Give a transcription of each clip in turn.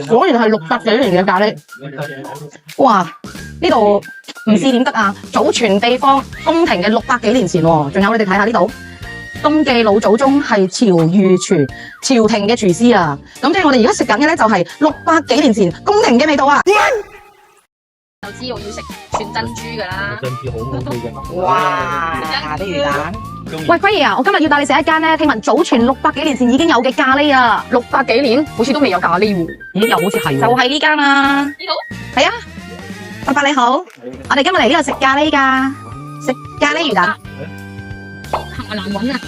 果然係600幾年嘅咖喱。哇！呢度唔試點得啊？祖傳秘方，宮廷嘅600幾年前喎。仲有你哋睇下呢度，東記老祖宗係朝御廚，朝廷嘅廚師啊。咁即係我哋而家食緊嘅咧，就係600幾年前宮廷嘅味道啊！就知我要食全珍珠噶啦，珍珠好好味嘅。哇！啲魚蛋。喂，輝爺啊，我今日要帶你食一間咧，聽聞祖傳600幾年前已經有嘅咖喱啊，600幾年好似都未有咖喱喎。咦？又好似係喎。就係呢間啊。呢度係啊。伯伯你好，我哋今日嚟呢度食咖喱㗎，食咖喱魚蛋。行難揾啊，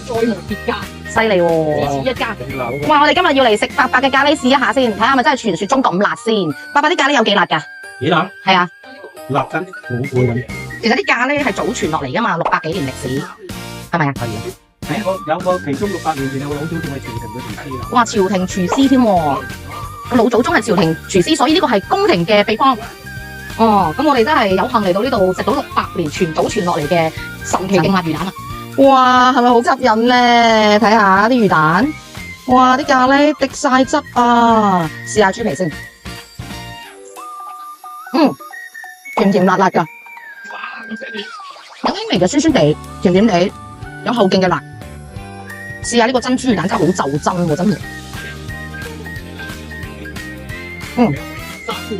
再無別家，犀利喎！只此一家。哇！我哋今日要嚟食伯伯嘅咖喱試一下先，睇下係咪真係傳說中咁辣先。伯伯啲咖喱有幾辣㗎？幾辣？係啊。辣得好過癮。其實啲咖喱係祖傳落嚟㗎嘛，600幾年歷史，係咪啊？係啊。有個其中600年前有個老祖宗係朝廷嘅廚師啦。哇！朝廷廚師添喎，老祖宗係朝廷廚師，所以呢個係宮廷嘅秘方。哦，咁我哋真係有幸嚟到呢度食到600年傳祖傳落嚟嘅神奇勁辣魚蛋啊！哇，係咪好吸引咧？睇下啲魚蛋，哇，啲咖喱滴晒汁啊！試下豬皮先，甜甜辣辣噶，有輕微嘅酸酸地，甜甜地，有後勁嘅辣。試下呢個珍珠魚蛋真係好就真喎，真係。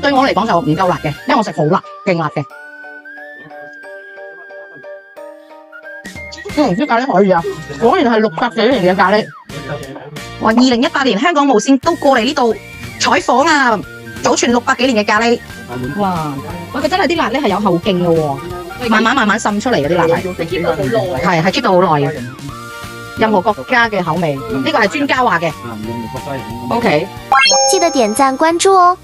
對我嚟講就唔夠辣嘅，因為我食好辣，勁辣嘅。啲咖喱可以啊，果然係600幾年嘅咖喱。哇！2018年香港無線都過嚟呢度採訪啊，祖傳600幾年嘅咖喱。哇！佢真係啲辣咧係有後勁嘅喎，慢慢滲出嚟嗰啲辣係。係 keep 到好耐嘅。任何國家嘅口味，呢個係專家話嘅。OK。記得點讚關注哦。